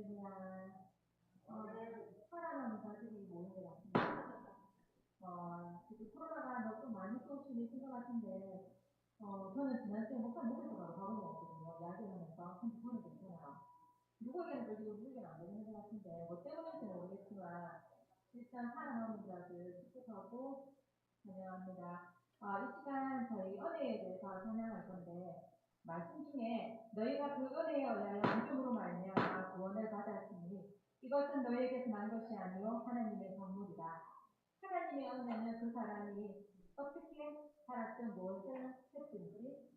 그냥 사랑하는 자들이 모인 것 같습니다. 지금 코로나가 좀 많이 쏘시는 것 같은데 저는 지난주에 목살 먹을 거라고 바로 먹었거든요. 야기하면서 손이 괜찮아요. 누구에게는 그리고 누구에게는 안 되는 것 같은데 뭐 때문인지는 모르겠지만 일단 사랑하는 자들 축복하고 찬양합니다. 이 시간 저희 은혜에 대해서 찬양할 건데 말씀 중에 너희가 그 은혜에 의하여 믿음으로 말미암아 구원을 받았으니 이것은 너희에게서 난 것이 아니요 하나님의 선물이다. 하나님의 은혜는 그 사람이 어떻게 살았든 무엇을 했든지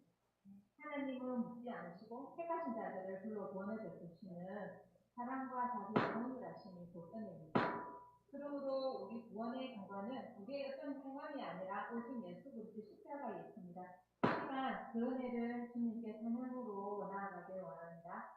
하나님은 묻지 않으시고 택하신 자들을 불러 구원을 베푸시는 사랑과 자비의 동일하심이 곧 은혜입니다. 그러므로 우리 구원의 근거는 우리의 어떤 행함이 아니라 오직 예수 그리스도 십자가에 있습니다. 하지만 그 은혜를 주님께 찬양으로 나아가길 원합니다.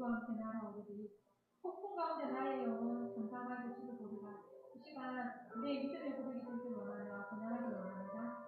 주와 함께 날아오르리. 폭풍 가운데 나의 영혼 감사하게 주를 보리라. 이 시간 우리의 믿음의 고백이 될 줄 원하며 찬양하기 원합니다.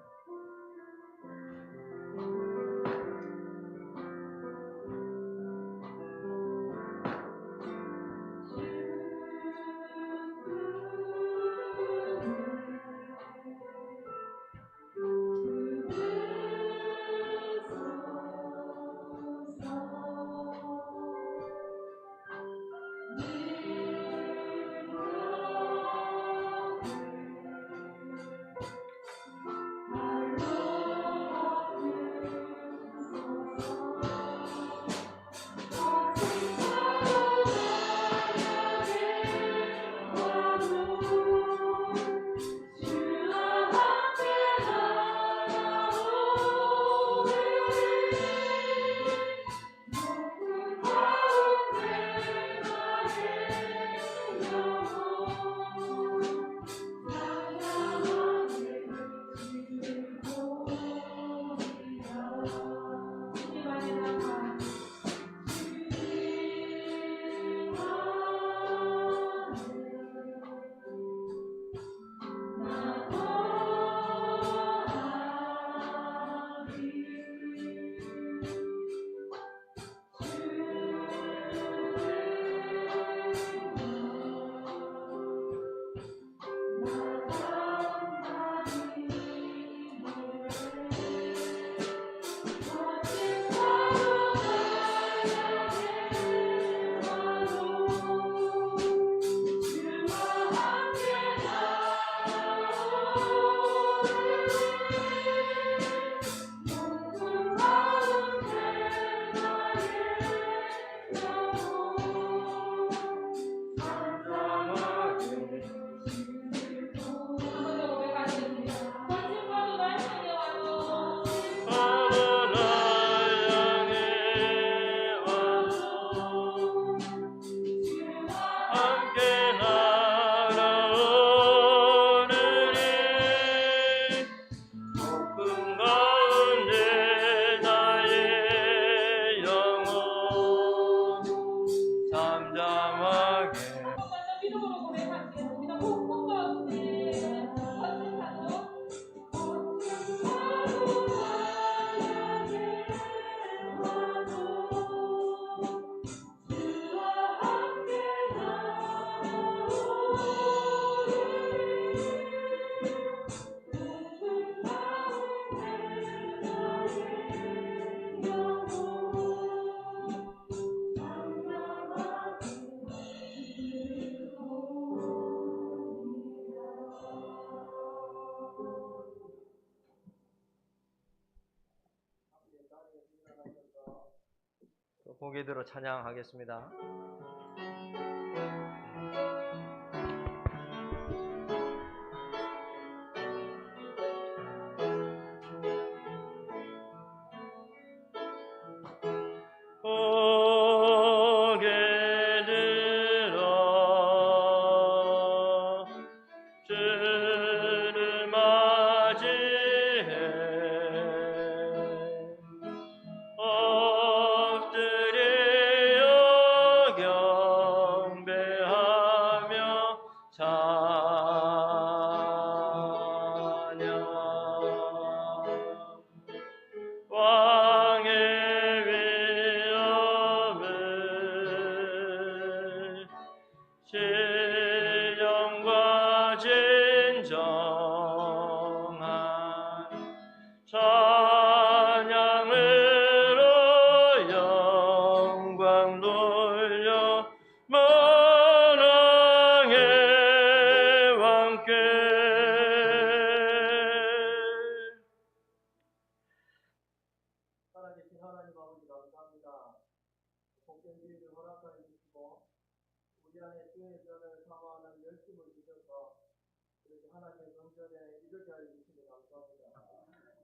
고개 들어 찬양하겠습니다.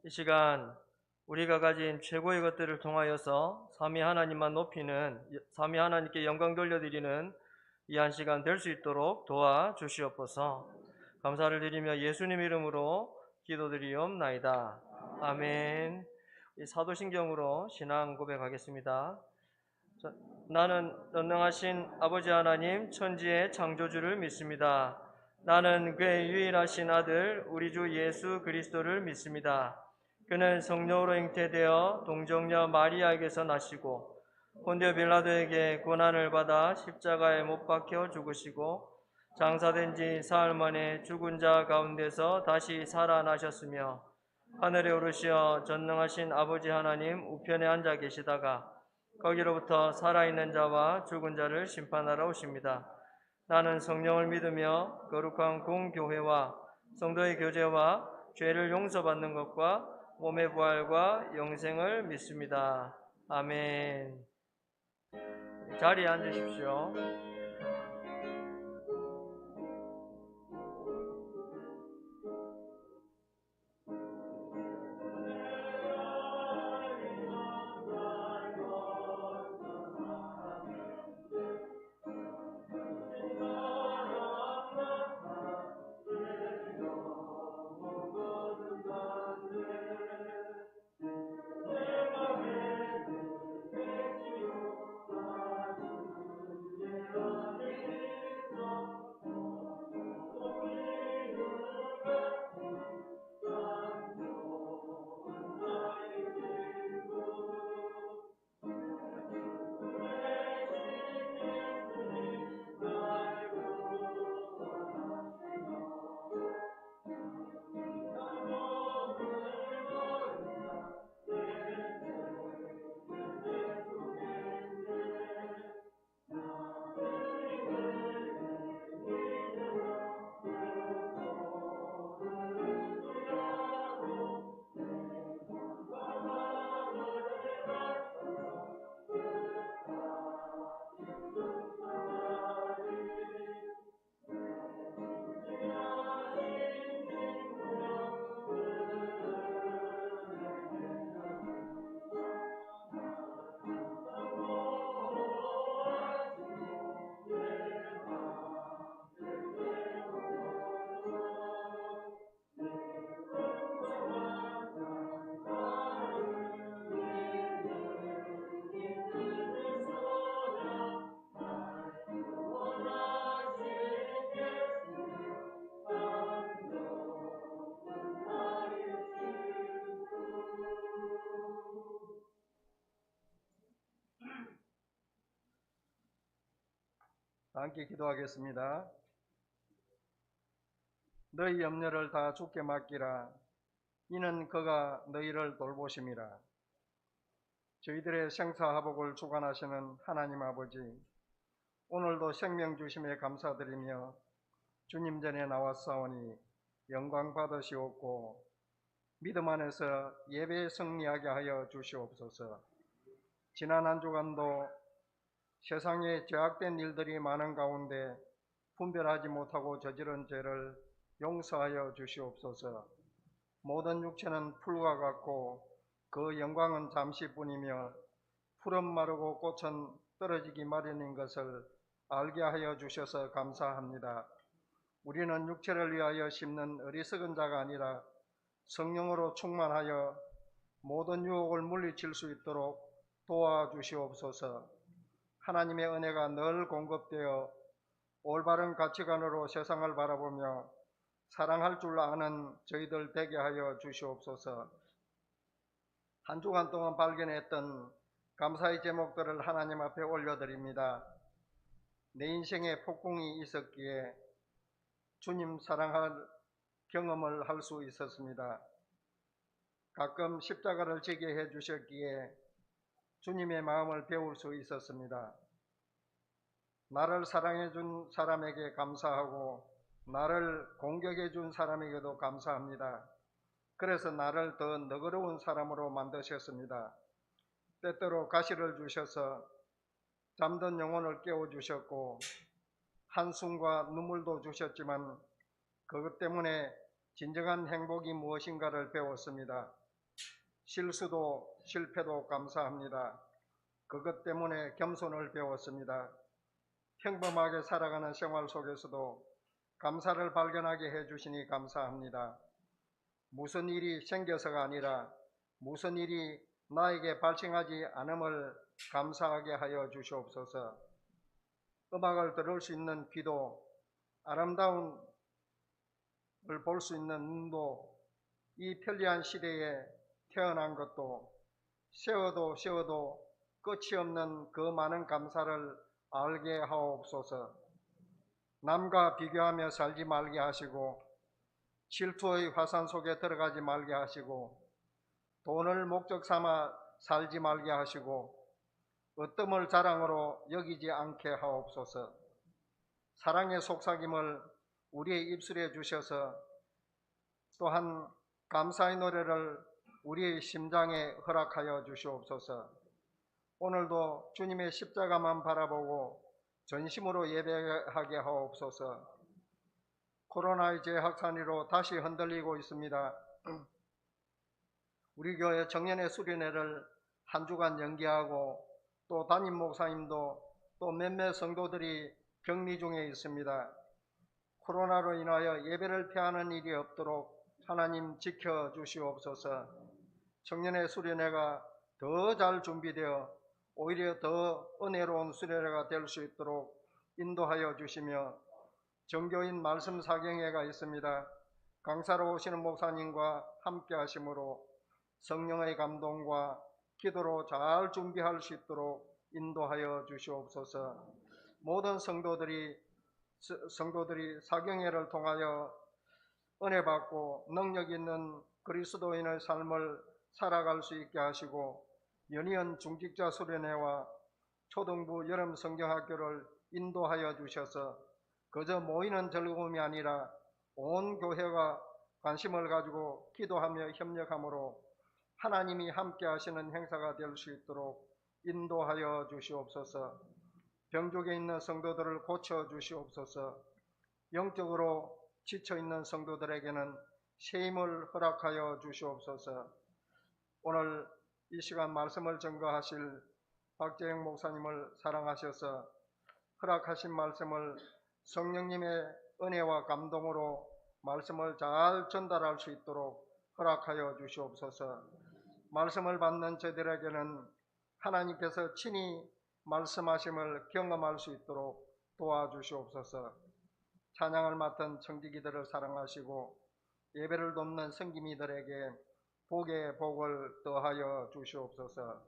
이 시간 우리가 가진 최고의 것들을 통하여서 삼위 하나님만 높이는, 삼위 하나님께 영광 돌려드리는 이 한 시간 될 수 있도록 도와주시옵소서. 감사를 드리며 예수님 이름으로 기도드리옵나이다. 아멘. 사도신경으로 신앙 고백하겠습니다. 나는 전능하신 아버지 하나님 천지의 창조주를 믿습니다. 나는 그의 유일하신 아들 우리 주 예수 그리스도를 믿습니다. 그는 성령으로 잉태되어 동정녀 마리아에게서 나시고 본디오 빌라도에게 고난을 받아 십자가에 못 박혀 죽으시고 장사된 지 사흘 만에 죽은 자 가운데서 다시 살아나셨으며 하늘에 오르시어 전능하신 아버지 하나님 우편에 앉아 계시다가 거기로부터 살아있는 자와 죽은 자를 심판하러 오십니다. 나는 성령을 믿으며 거룩한 공교회와 성도의 교제와 죄를 용서받는 것과 몸의 부활과 영생을 믿습니다. 아멘. 자리에 앉으십시오. 함께 기도하겠습니다. 너희 염려를 다 주께 맡기라. 이는 그가 너희를 돌보심이라. 저희들의 생사화복을 주관하시는 하나님 아버지, 오늘도 생명 주심에 감사드리며 주님 전에 나왔사오니 영광 받으시옵고 믿음 안에서 예배에 승리하게 하여 주시옵소서. 지난 한 주간도 세상에 죄악된 일들이 많은 가운데 분별하지 못하고 저지른 죄를 용서하여 주시옵소서. 모든 육체는 풀과 같고 그 영광은 잠시뿐이며 풀은 마르고 꽃은 떨어지기 마련인 것을 알게 하여 주셔서 감사합니다. 우리는 육체를 위하여 심는 어리석은 자가 아니라 성령으로 충만하여 모든 유혹을 물리칠 수 있도록 도와주시옵소서. 하나님의 은혜가 늘 공급되어 올바른 가치관으로 세상을 바라보며 사랑할 줄 아는 저희들 되게 하여 주시옵소서. 한 주간 동안 발견했던 감사의 제목들을 하나님 앞에 올려드립니다. 내 인생에 폭풍이 있었기에 주님 사랑할 경험을 할 수 있었습니다. 가끔 십자가를 지게 해주셨기에 주님의 마음을 배울 수 있었습니다. 나를 사랑해 준 사람에게 감사하고 나를 공격해 준 사람에게도 감사합니다. 그래서 나를 더 너그러운 사람으로 만드셨습니다. 때때로 가시를 주셔서 잠든 영혼을 깨워주셨고 한숨과 눈물도 주셨지만 그것 때문에 진정한 행복이 무엇인가를 배웠습니다. 실수도 실패도 감사합니다. 그것 때문에 겸손을 배웠습니다. 평범하게 살아가는 생활 속에서도 감사를 발견하게 해주시니 감사합니다. 무슨 일이 생겨서가 아니라 무슨 일이 나에게 발생하지 않음을 감사하게 하여 주시옵소서. 음악을 들을 수 있는 귀도, 아름다운 걸 볼 수 있는 눈도, 이 편리한 시대에 태어난 것도, 세어도 끝이 없는 그 많은 감사를 알게 하옵소서. 남과 비교하며 살지 말게 하시고, 질투의 화산 속에 들어가지 말게 하시고, 돈을 목적 삼아 살지 말게 하시고, 어뜸을 자랑으로 여기지 않게 하옵소서. 사랑의 속삭임을 우리의 입술에 주셔서 또한 감사의 노래를 우리의 심장에 허락하여 주시옵소서. 오늘도 주님의 십자가만 바라보고 전심으로 예배하게 하옵소서. 코로나의 재확산으로 다시 흔들리고 있습니다. 우리 교회 정년의 수련회를 한 주간 연기하고 또 담임 목사님도 또 몇몇 성도들이 격리 중에 있습니다. 코로나로 인하여 예배를 피하는 일이 없도록 하나님 지켜주시옵소서. 청년의 수련회가 더 잘 준비되어 오히려 더 은혜로운 수련회가 될 수 있도록 인도하여 주시며, 정교인 말씀 사경회가 있습니다. 강사로 오시는 목사님과 함께 하심으로 성령의 감동과 기도로 잘 준비할 수 있도록 인도하여 주시옵소서. 모든 성도들이 사경회를 통하여 은혜 받고 능력 있는 그리스도인의 삶을 살아갈 수 있게 하시고, 연이은 중직자 수련회와 초등부 여름 성경학교를 인도하여 주셔서 그저 모이는 즐거움이 아니라 온 교회가 관심을 가지고 기도하며 협력함으로 하나님이 함께 하시는 행사가 될 수 있도록 인도하여 주시옵소서. 병족에 있는 성도들을 고쳐 주시옵소서. 영적으로 지쳐 있는 성도들에게는 새 힘을 허락하여 주시옵소서. 오늘 이 시간 말씀을 증거하실 박재영 목사님을 사랑하셔서 허락하신 말씀을 성령님의 은혜와 감동으로 말씀을 잘 전달할 수 있도록 허락하여 주시옵소서. 말씀을 받는 저희들에게는 하나님께서 친히 말씀하심을 경험할 수 있도록 도와주시옵소서. 찬양을 맡은 청지기들을 사랑하시고 예배를 돕는 성기미들에게 복의 복을 더하여 주시옵소서.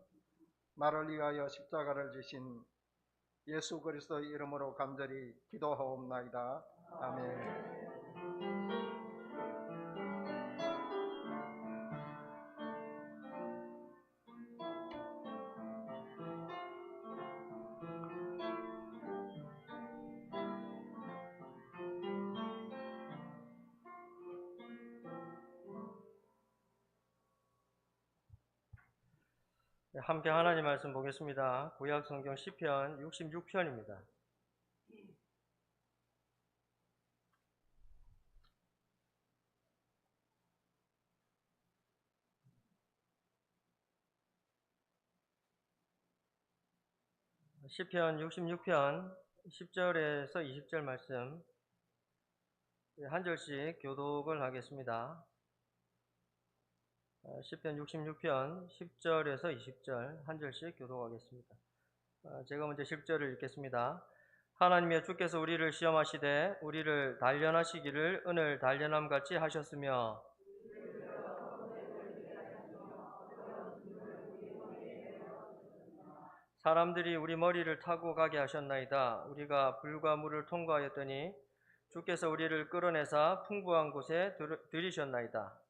나를 위하여 십자가를 지신 예수 그리스도의 이름으로 간절히 기도하옵나이다. 아멘. 함께 하나님 말씀 보겠습니다. 구약 성경 시편 66편입니다. 시편 66편 10절에서 20절 말씀 한 절씩 교독을 하겠습니다. 시편 66편 10절에서 20절 한 절씩 교독하겠습니다. 제가 먼저 10절을 읽겠습니다. 하나님의 주께서 우리를 시험하시되 우리를 단련하시기를 은을 단련함같이 하셨으며 사람들이 우리 머리를 타고 가게 하셨나이다. 우리가 불과 물을 통과하였더니 주께서 우리를 끌어내사 풍부한 곳에 들이셨나이다.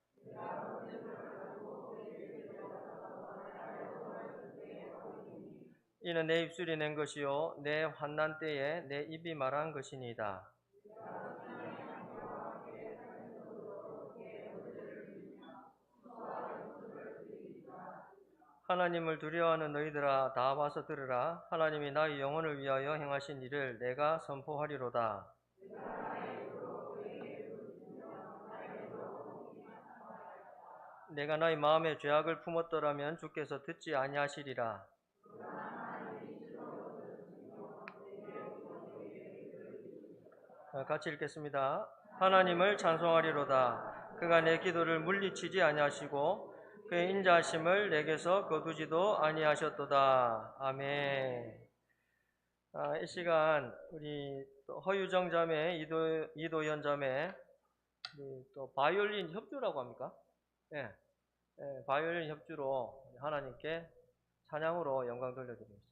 이는 내 입술이 낸 것이요 내 환난 때에 내 입이 말한 것이니이다. 하나님을 두려워하는 너희들아 다 와서 들으라. 하나님이 나의 영혼을 위하여 행하신 일을 내가 선포하리로다. 내가 나의 마음에 죄악을 품었더라면 주께서 듣지 아니하시리라. 같이 읽겠습니다. 하나님을 찬송하리로다. 그가 내 기도를 물리치지 아니하시고 그의 인자하심을 내게서 거두지도 아니하셨도다. 아멘. 이 시간 우리 또 허유정 자매, 이도현 자매, 또 바이올린 협주라고 합니까? 예, 바이올린 협주로 하나님께 찬양으로 영광 돌려드립니다.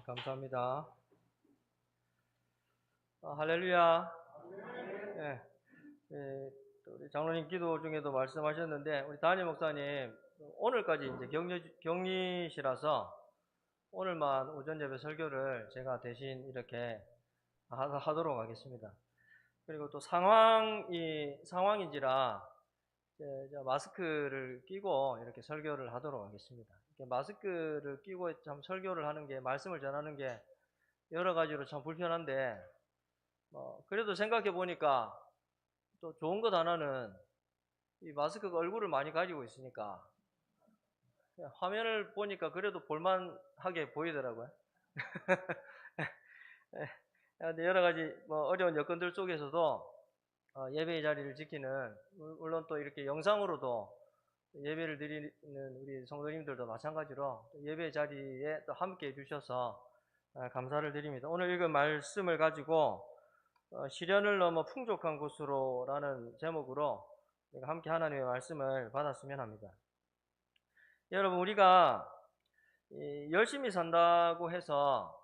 감사합니다. 할렐루야. 예, 또 우리 장로님 기도 중에도 말씀하셨는데 우리 담임 목사님 오늘까지 이제 격리시라서 오늘만 오전 예배 설교를 제가 대신 이렇게 하도록 하겠습니다. 그리고 또 상황인지라 마스크를 끼고 이렇게 설교를 하도록 하겠습니다. 이렇게 마스크를 끼고 참 설교를 하는 게, 말씀을 전하는 게 여러 가지로 참 불편한데, 그래도 생각해 보니까 또 좋은 것 하나는 이 마스크가 얼굴을 많이 가리고 있으니까 화면을 보니까 그래도 볼만하게 보이더라고요. 여러 가지 어려운 여건들 속에서도 예배의 자리를 지키는, 물론 또 이렇게 영상으로도 예배를 드리는 우리 성도님들도 마찬가지로 예배의 자리에 또 함께 해주셔서 감사를 드립니다. 오늘 읽은 말씀을 가지고 시련을 넘어 풍족한 곳으로 라는 제목으로 함께 하나님의 말씀을 받았으면 합니다. 여러분, 우리가 열심히 산다고 해서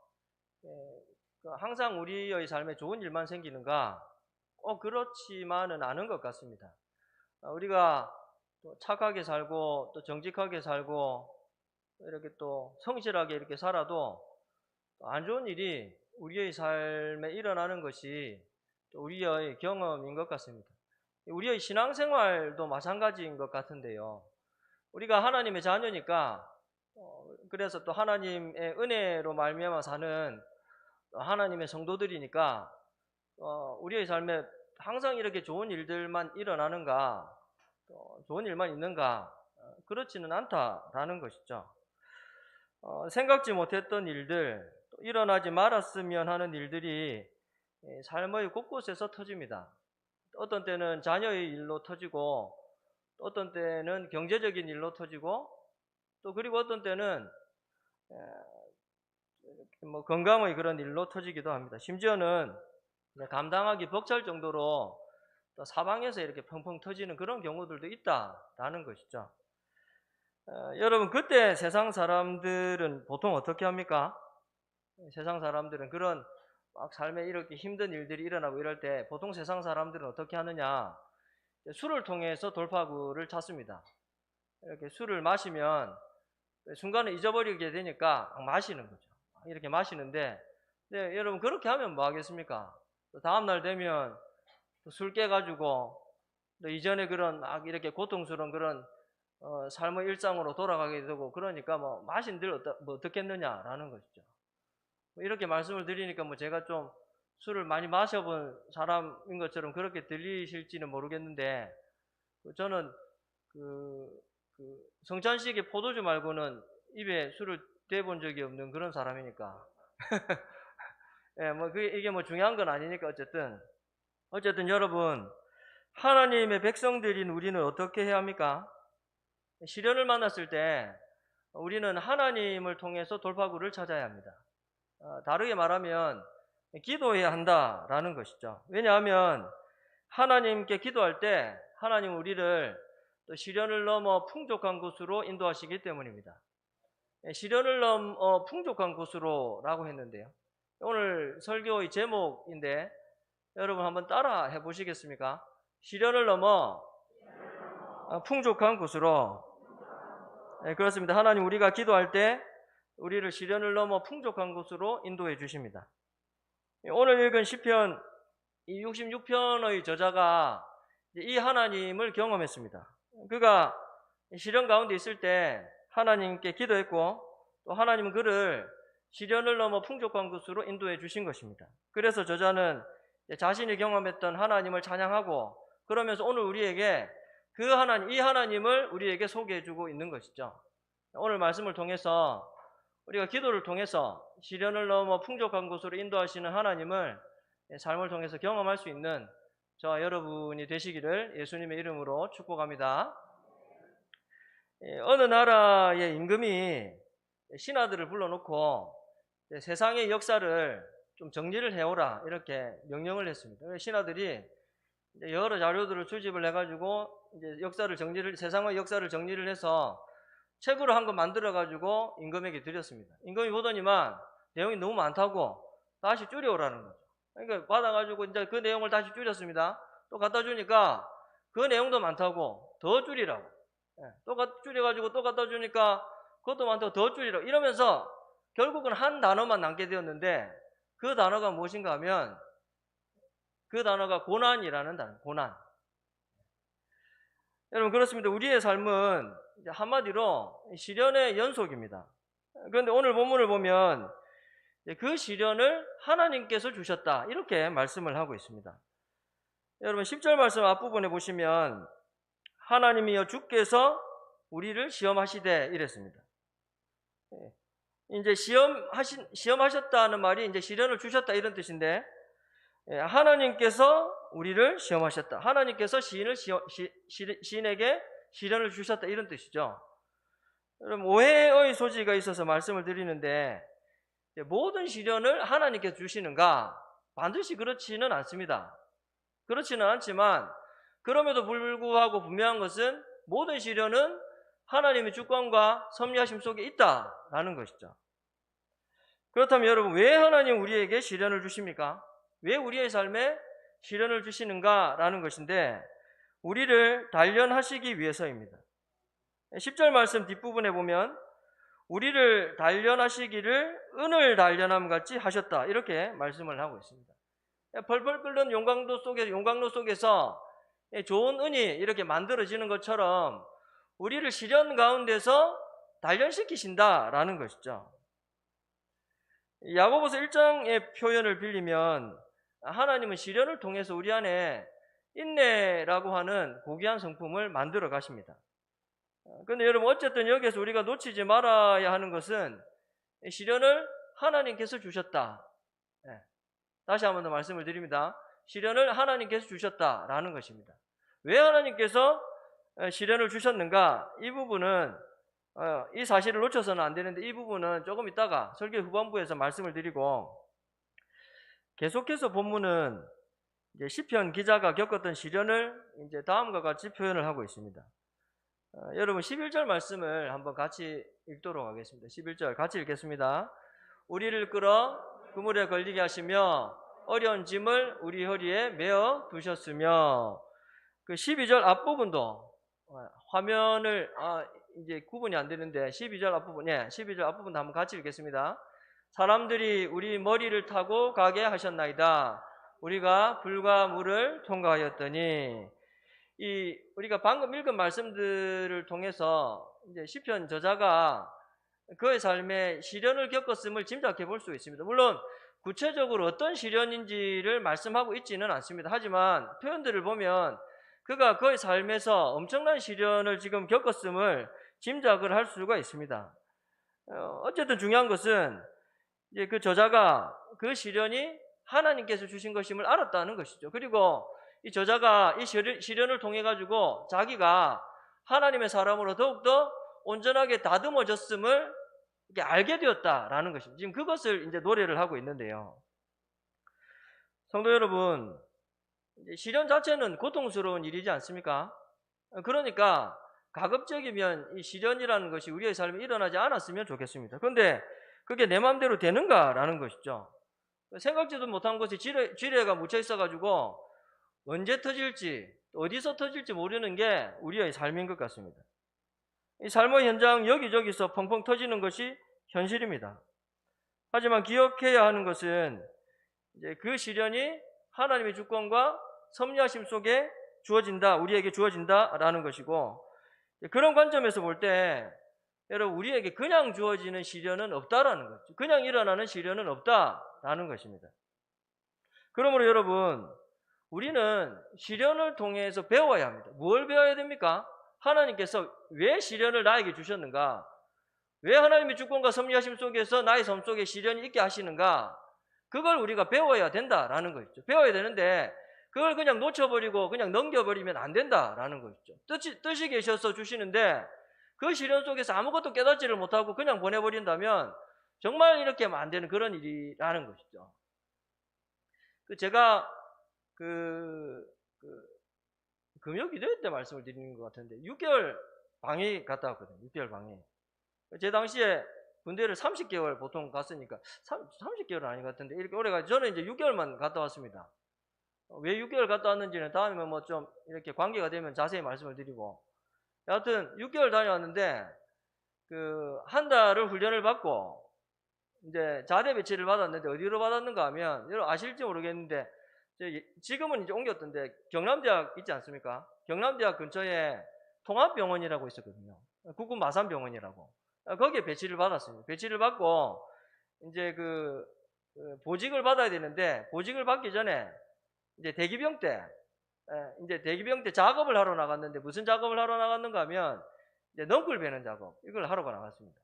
항상 우리의 삶에 좋은 일만 생기는가? 그렇지만은 않은 것 같습니다. 우리가 또 착하게 살고 또 정직하게 살고 이렇게 또 성실하게 이렇게 살아도 안 좋은 일이 우리의 삶에 일어나는 것이 또 우리의 경험인 것 같습니다. 우리의 신앙생활도 마찬가지인 것 같은데요. 우리가 하나님의 자녀니까 그래서 또 하나님의 은혜로 말미암아 사는 하나님의 성도들이니까 우리의 삶에 항상 이렇게 좋은 일들만 일어나는가, 좋은 일만 있는가, 그렇지는 않다라는 것이죠. 생각지 못했던 일들, 또 일어나지 말았으면 하는 일들이 삶의 곳곳에서 터집니다. 어떤 때는 자녀의 일로 터지고, 또 어떤 때는 경제적인 일로 터지고, 또 그리고 어떤 때는 건강의 그런 일로 터지기도 합니다. 심지어는 감당하기 벅찰 정도로 또 사방에서 이렇게 펑펑 터지는 그런 경우들도 있다라는 것이죠. 여러분, 그때 세상 사람들은 보통 어떻게 합니까? 세상 사람들은 그런 막 삶에 이렇게 힘든 일들이 일어나고 이럴 때 보통 세상 사람들은 어떻게 하느냐? 술을 통해서 돌파구를 찾습니다. 이렇게 술을 마시면 순간에 잊어버리게 되니까 마시는 거죠. 이렇게 마시는데, 네, 여러분, 그렇게 하면 뭐 하겠습니까? 다음날 되면 술 깨가지고 또 이전에 그런 막 이렇게 고통스러운 그런 삶의 일상으로 돌아가게 되고, 그러니까 마신들 어떻겠느냐라는 것이죠. 이렇게 말씀을 드리니까 제가 좀 술을 많이 마셔본 사람인 것처럼 그렇게 들리실지는 모르겠는데, 저는 성찬식에 포도주 말고는 입에 술을 대본 적이 없는 그런 사람이니까. 예, 이게 중요한 건 아니니까 어쨌든 여러분, 하나님의 백성들인 우리는 어떻게 해야 합니까? 시련을 만났을 때 우리는 하나님을 통해서 돌파구를 찾아야 합니다. 다르게 말하면 기도해야 한다라는 것이죠. 왜냐하면 하나님께 기도할 때 하나님 우리를 또 시련을 넘어 풍족한 곳으로 인도하시기 때문입니다. 시련을 넘어 풍족한 곳으로 라고 했는데요. 오늘 설교의 제목인데 여러분 한번 따라 해보시겠습니까? 시련을 넘어 풍족한 곳으로. 네, 그렇습니다. 하나님, 우리가 기도할 때 우리를 시련을 넘어 풍족한 곳으로 인도해 주십니다. 오늘 읽은 시편 66편의 저자가 이 하나님을 경험했습니다. 그가 시련 가운데 있을 때 하나님께 기도했고, 또 하나님은 그를 시련을 넘어 풍족한 곳으로 인도해 주신 것입니다. 그래서 저자는 자신이 경험했던 하나님을 찬양하고, 그러면서 오늘 우리에게 이 하나님을 우리에게 소개해 주고 있는 것이죠. 오늘 말씀을 통해서 우리가 기도를 통해서 시련을 넘어 풍족한 곳으로 인도하시는 하나님을 삶을 통해서 경험할 수 있는 저와 여러분이 되시기를 예수님의 이름으로 축복합니다. 어느 나라의 임금이 신하들을 불러놓고 세상의 역사를 좀 정리를 해오라 이렇게 명령을 했습니다. 신하들이 여러 자료들을 수집을 해가지고 이제 세상의 역사를 정리를 해서 책으로 한 권 만들어가지고 임금에게 드렸습니다. 임금이 보더니만 내용이 너무 많다고 다시 줄여오라는 거죠. 그러니까 받아가지고 이제 그 내용을 다시 줄였습니다. 또 갖다 주니까 그 내용도 많다고 더 줄이라고. 또 줄여가지고 또 갖다 주니까 그것도 많다고 더 줄이라고. 이러면서 결국은 한 단어만 남게 되었는데 그 단어가 무엇인가 하면 그 단어가 고난이라는 단어, 고난. 여러분 그렇습니다. 우리의 삶은 이제 한마디로 시련의 연속입니다. 그런데 오늘 본문을 보면 그 시련을 하나님께서 주셨다 이렇게 말씀을 하고 있습니다. 여러분 10절 말씀 앞부분에 보시면 하나님이여 주께서 우리를 시험하시되 이랬습니다. 이제 시험하셨다는 말이 이제 시련을 주셨다 이런 뜻인데 하나님께서 우리를 시험하셨다. 하나님께서 시인에게 시련을 주셨다 이런 뜻이죠. 여러분 오해의 소지가 있어서 말씀을 드리는데 모든 시련을 하나님께서 주시는가? 반드시 그렇지는 않습니다. 그렇지는 않지만 그럼에도 불구하고 분명한 것은 모든 시련은 하나님의 주권과 섭리하심 속에 있다라는 것이죠. 그렇다면 여러분 왜 하나님 우리에게 시련을 주십니까? 왜 우리의 삶에 시련을 주시는가라는 것인데 우리를 단련하시기 위해서입니다. 10절 말씀 뒷부분에 보면 우리를 단련하시기를 은을 단련함 같이 하셨다 이렇게 말씀을 하고 있습니다. 펄펄 끓는 용광로 속에서 좋은 은이 이렇게 만들어지는 것처럼 우리를 시련 가운데서 단련시키신다라는 것이죠. 야고보서 1장의 표현을 빌리면 하나님은 시련을 통해서 우리 안에 인내라고 하는 고귀한 성품을 만들어 가십니다. 그런데 여러분 어쨌든 여기에서 우리가 놓치지 말아야 하는 것은 시련을 하나님께서 주셨다. 다시 한 번 더 말씀을 드립니다. 시련을 하나님께서 주셨다라는 것입니다. 왜 하나님께서 시련을 주셨는가? 이 부분은 이 사실을 놓쳐서는 안 되는데 이 부분은 조금 이따가 설교 후반부에서 말씀을 드리고 계속해서 본문은 이제 시편 기자가 겪었던 시련을 이제 다음과 같이 표현을 하고 있습니다. 여러분 11절 말씀을 한번 같이 읽도록 하겠습니다. 11절 같이 읽겠습니다. 우리를 끌어 그물에 걸리게 하시며 어려운 짐을 우리 허리에 메어 두셨으며 그 12절 앞부분도 화면을 이제 구분이 안 되는데 12절 앞부분 12절 앞부분도 한번 같이 읽겠습니다. 사람들이 우리 머리를 타고 가게 하셨나이다. 우리가 불과 물을 통과하였더니 우리가 방금 읽은 말씀들을 통해서 이제 시편 저자가 그의 삶에 시련을 겪었음을 짐작해 볼 수 있습니다. 물론 구체적으로 어떤 시련인지를 말씀하고 있지는 않습니다. 하지만 표현들을 보면 그가 그의 삶에서 엄청난 시련을 지금 겪었음을 짐작을 할 수가 있습니다. 어쨌든 중요한 것은 이제 그 저자가 그 시련이 하나님께서 주신 것임을 알았다는 것이죠. 그리고 이 저자가 이 시련을 통해 가지고 자기가 하나님의 사람으로 더욱더 온전하게 다듬어졌음을 이렇게 알게 되었다라는 것입니다. 지금 그것을 이제 노래를 하고 있는데요. 성도 여러분, 시련 자체는 고통스러운 일이지 않습니까? 그러니까 가급적이면 이 시련이라는 것이 우리의 삶에 일어나지 않았으면 좋겠습니다. 그런데 그게 내 마음대로 되는가라는 것이죠. 생각지도 못한 것이 지뢰가 묻혀 있어가지고 언제 터질지 어디서 터질지 모르는 게 우리의 삶인 것 같습니다. 이 삶의 현장 여기저기서 펑펑 터지는 것이 현실입니다. 하지만 기억해야 하는 것은 이제 그 시련이 하나님의 주권과 섭리하심 속에 우리에게 주어진다라는 것이고 그런 관점에서 볼 때 여러분 우리에게 그냥 주어지는 시련은 없다라는 거죠. 그냥 일어나는 시련은 없다라는 것입니다. 그러므로 여러분 우리는 시련을 통해서 배워야 합니다. 뭘 배워야 됩니까? 하나님께서 왜 시련을 나에게 주셨는가? 왜 하나님의 주권과 섭리하심 속에서 나의 삶 속에 시련이 있게 하시는가? 그걸 우리가 배워야 된다라는 것이죠. 배워야 되는데 그걸 그냥 놓쳐버리고 그냥 넘겨버리면 안 된다라는 것이죠. 뜻이 계셔서 주시는데 그 시련 속에서 아무것도 깨닫지를 못하고 그냥 보내버린다면 정말 이렇게 하면 안 되는 그런 일이라는 것이죠. 제가 금요 기도회 때 말씀을 드리는 것 같은데 6개월 방해 갔다 왔거든요. 6개월 방해. 제 당시에 군대를 30개월 보통 갔으니까 30개월은 아닌 것 같은데 이렇게 오래 가서 저는 이제 6개월만 갔다 왔습니다. 왜 6개월 갔다 왔는지는 다음에 뭐 좀 이렇게 관계가 되면 자세히 말씀을 드리고, 여하튼 6개월 다녀왔는데 그 한 달을 훈련을 받고 이제 자대 배치를 받았는데 어디로 받았는가 하면 여러분 아실지 모르겠는데 지금은 이제 옮겼던데 경남대학 있지 않습니까? 경남대학 근처에 통합병원이라고 있었거든요. 국군 마산병원이라고. 거기에 배치를 받았습니다. 배치를 받고 이제 그 보직을 받아야 되는데 보직을 받기 전에 이제 대기병 때 이제 대기병 때 작업을 하러 나갔는데 무슨 작업을 하러 나갔는가 하면 이제 넝쿨 베는 작업 이걸 하러 나갔습니다.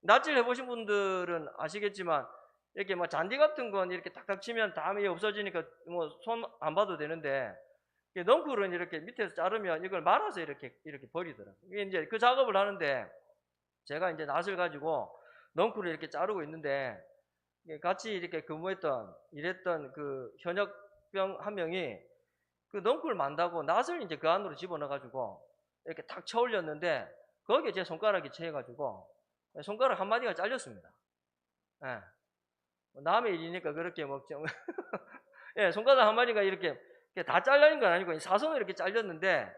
낯질 해보신 분들은 아시겠지만 이렇게 뭐 잔디 같은 건 이렇게 탁탁 치면 담이 없어지니까 뭐 손 안 봐도 되는데 넝쿨은 이렇게 밑에서 자르면 이걸 말아서 이렇게 버리더라고요. 이게 이제 그 작업을 하는데 제가 이제 낫을 가지고 넝쿨을 이렇게 자르고 있는데 같이 이렇게 일했던 그 현역병 한 명이 그 넝쿨 만다고 낫을 이제 그 안으로 집어넣어 가지고 이렇게 탁 쳐올렸는데 거기에 제 손가락이 채여가지고 손가락 한 마디가 잘렸습니다. 예. 남의 일이니까 그렇게 먹죠. 예, 손가락 한 마디가 이렇게 다 잘리는 건 아니고 사선으로 이렇게 잘렸는데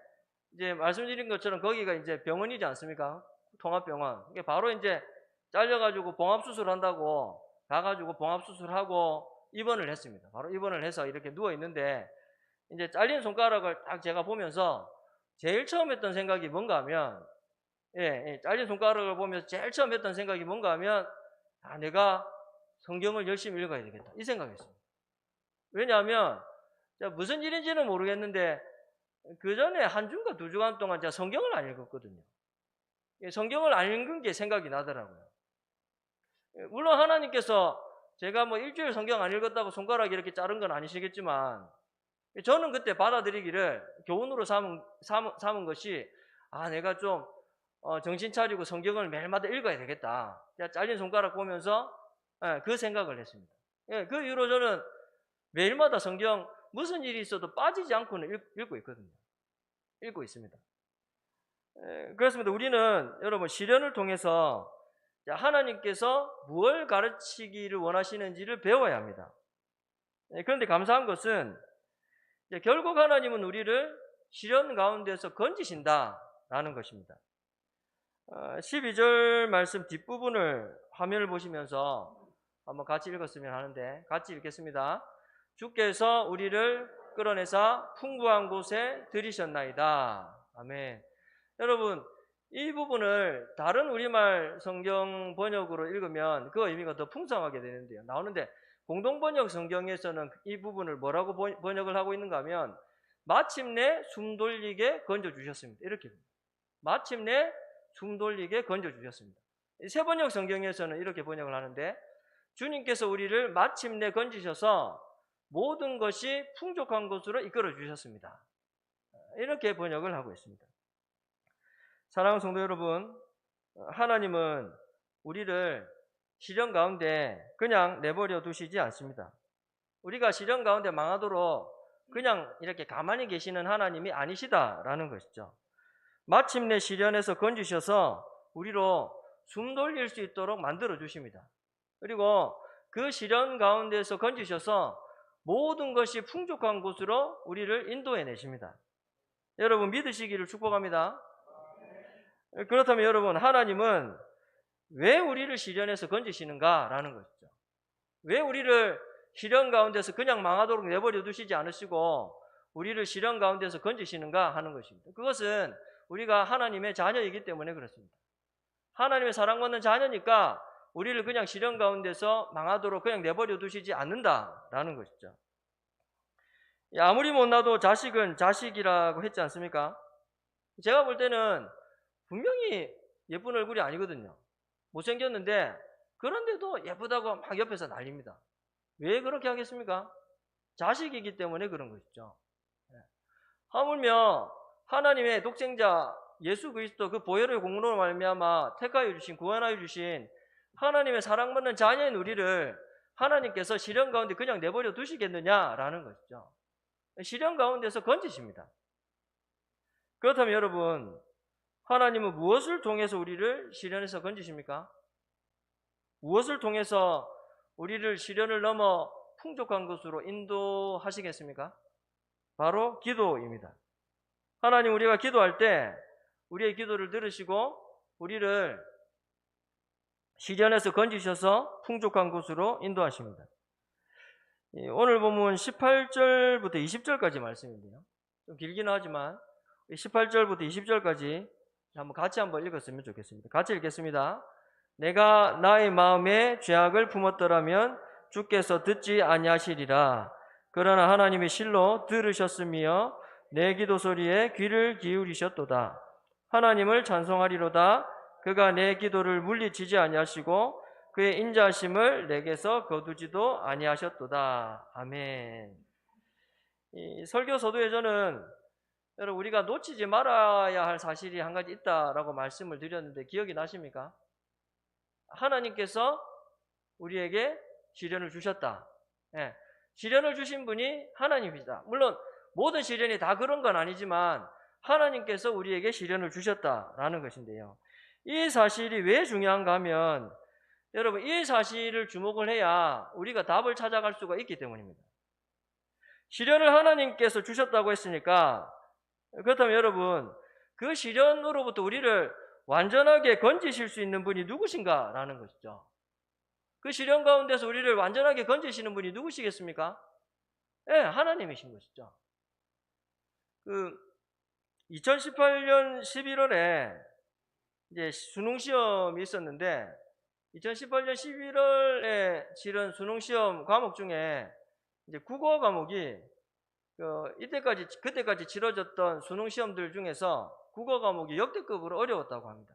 이제 말씀드린 것처럼 거기가 이제 병원이지 않습니까? 통합병원. 이게 바로 이제 잘려가지고 봉합수술 한다고 가가지고 봉합수술하고 입원을 했습니다. 바로 입원을 해서 이렇게 누워 있는데 이제 잘린 손가락을 딱 제가 보면서 제일 처음 했던 생각이 뭔가 하면 잘린 손가락을 보면서 제일 처음 했던 생각이 뭔가 하면 내가 성경을 열심히 읽어야 되겠다 이 생각이었습니다. 왜냐하면 무슨 일인지는 모르겠는데 그 전에 한 주인가 2주간 동안 제가 성경을 안 읽었거든요. 성경을 안 읽은 게 생각이 나더라고요. 물론 하나님께서 제가 뭐 일주일 성경 안 읽었다고 손가락 이렇게 자른 건 아니시겠지만 저는 그때 받아들이기를 교훈으로 삼은 것이 내가 좀 정신 차리고 성경을 매일마다 읽어야 되겠다. 잘린 손가락 보면서 그 생각을 했습니다. 그 이후로 저는 매일마다 성경 무슨 일이 있어도 빠지지 않고는 읽고 있거든요. 읽고 있습니다. 그렇습니다. 우리는 여러분 시련을 통해서 하나님께서 무엇을 가르치기를 원하시는지를 배워야 합니다. 그런데 감사한 것은 결국 하나님은 우리를 시련 가운데서 건지신다라는 것입니다. 12절 말씀 뒷부분을 화면을 보시면서 한번 같이 읽었으면 하는데 같이 읽겠습니다. 주께서 우리를 끌어내사 풍부한 곳에 들이셨나이다. 아멘. 여러분 이 부분을 다른 우리말 성경 번역으로 읽으면 그 의미가 더 풍성하게 되는데요. 나오는데 공동번역 성경에서는 이 부분을 뭐라고 번역을 하고 있는가 하면 마침내 숨 돌리게 건져주셨습니다. 이렇게 됩니다. 마침내 숨 돌리게 건져주셨습니다. 세 번역 성경에서는 이렇게 번역을 하는데 주님께서 우리를 마침내 건지셔서 모든 것이 풍족한 곳으로 이끌어 주셨습니다. 이렇게 번역을 하고 있습니다. 사랑하는 성도 여러분, 하나님은 우리를 시련 가운데 그냥 내버려 두시지 않습니다. 우리가 시련 가운데 망하도록 그냥 이렇게 가만히 계시는 하나님이 아니시다라는 것이죠. 마침내 시련에서 건지셔서 우리로 숨 돌릴 수 있도록 만들어 주십니다. 그리고 그 시련 가운데서 건지셔서 모든 것이 풍족한 곳으로 우리를 인도해 내십니다. 여러분 믿으시기를 축복합니다. 그렇다면 여러분 하나님은 왜 우리를 시련에서 건지시는가라는 것이죠. 왜 우리를 시련 가운데서 그냥 망하도록 내버려 두시지 않으시고 우리를 시련 가운데서 건지시는가 하는 것입니다. 그것은 우리가 하나님의 자녀이기 때문에 그렇습니다. 하나님의 사랑받는 자녀니까 우리를 그냥 시련 가운데서 망하도록 그냥 내버려 두시지 않는다라는 것이죠. 아무리 못나도 자식은 자식이라고 했지 않습니까? 제가 볼 때는 분명히 예쁜 얼굴이 아니거든요. 못생겼는데 그런데도 예쁘다고 막 옆에서 난립니다. 왜 그렇게 하겠습니까? 자식이기 때문에 그런 것이죠. 하물며 하나님의 독생자 예수 그리스도 그 보혈의 공로로 말미암아 택하여 주신 구원하여 주신 하나님의 사랑받는 자녀인 우리를 하나님께서 시련 가운데 그냥 내버려 두시겠느냐라는 것이죠. 시련 가운데서 건지십니다. 그렇다면 여러분 하나님은 무엇을 통해서 우리를 시련에서 건지십니까? 무엇을 통해서 우리를 시련을 넘어 풍족한 것으로 인도하시겠습니까? 바로 기도입니다. 하나님, 우리가 기도할 때 우리의 기도를 들으시고 우리를 시련에서 건지셔서 풍족한 곳으로 인도하십니다. 오늘 본문 18절부터 20절까지 말씀인데요. 좀 길긴 하지만 18절부터 20절까지 같이 한번 읽었으면 좋겠습니다. 같이 읽겠습니다. 내가 나의 마음에 죄악을 품었더라면 주께서 듣지 아니하시리라. 그러나 하나님이 실로 들으셨으며 내 기도 소리에 귀를 기울이셨도다. 하나님을 찬송하리로다. 그가 내 기도를 물리치지 아니하시고 그의 인자하심을 내게서 거두지도 아니하셨도다. 아멘. 이 설교 서두에 저는 여러분, 우리가 놓치지 말아야 할 사실이 한 가지 있다라고 말씀을 드렸는데 기억이 나십니까? 하나님께서 우리에게 시련을 주셨다. 예, 시련을 주신 분이 하나님이다. 물론 모든 시련이 다 그런 건 아니지만 하나님께서 우리에게 시련을 주셨다라는 것인데요. 이 사실이 왜 중요한가 하면 여러분, 이 사실을 주목을 해야 우리가 답을 찾아갈 수가 있기 때문입니다. 시련을 하나님께서 주셨다고 했으니까, 그렇다면 여러분, 그 시련으로부터 우리를 완전하게 건지실 수 있는 분이 누구신가 라는 것이죠. 그 시련 가운데서 우리를 완전하게 건지시는 분이 누구시겠습니까? 네, 하나님이신 것이죠. 2018년 11월에 이제 수능 시험이 있었는데 2018년 11월에 치른 수능 시험 과목 중에 이제 국어 과목이 그때까지 치러졌던 수능 시험들 중에서 국어 과목이 역대급으로 어려웠다고 합니다.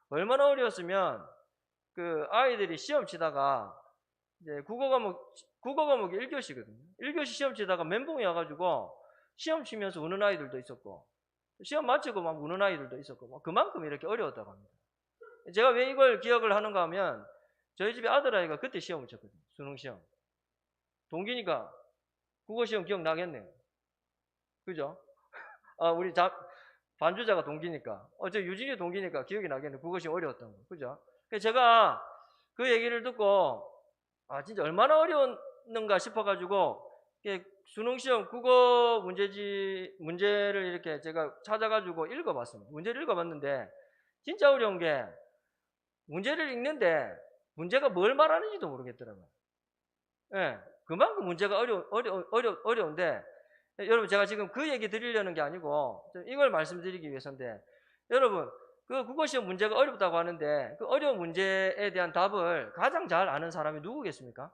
얼마나 어려웠으면 그 아이들이 시험 치다가 이제 국어 과목이 1교시거든요. 1교시 시험 치다가 멘붕이 와가지고 시험 치면서 우는 아이들도 있었고 시험 마치고 막 우는 아이들도 있었고 뭐 그만큼 이렇게 어려웠다고 합니다. 제가 왜 이걸 기억을 하는가 하면 저희 집에 아들아이가 그때 시험을 쳤거든요. 수능 시험. 동기니까 국어 시험 기억나겠네요. 그죠? 우리 반주자가 동기니까. 저 유진이 동기니까 기억이 나겠네요. 국어 시험 어려웠던 거. 그죠? 그래서 제가 그 얘기를 듣고 진짜 얼마나 어려웠는가 싶어가지고 수능 시험 국어 문제를 이렇게 제가 찾아가지고 읽어봤습니다. 문제를 읽어봤는데 진짜 어려운 게 문제를 읽는데 문제가 뭘 말하는지도 모르겠더라고요. 예, 그만큼 문제가 어려운데 여러분, 제가 지금 그 얘기 드리려는 게 아니고 이걸 말씀드리기 위해서인데 여러분, 그 국어시험 문제가 어렵다고 하는데 그 어려운 문제에 대한 답을 가장 잘 아는 사람이 누구겠습니까?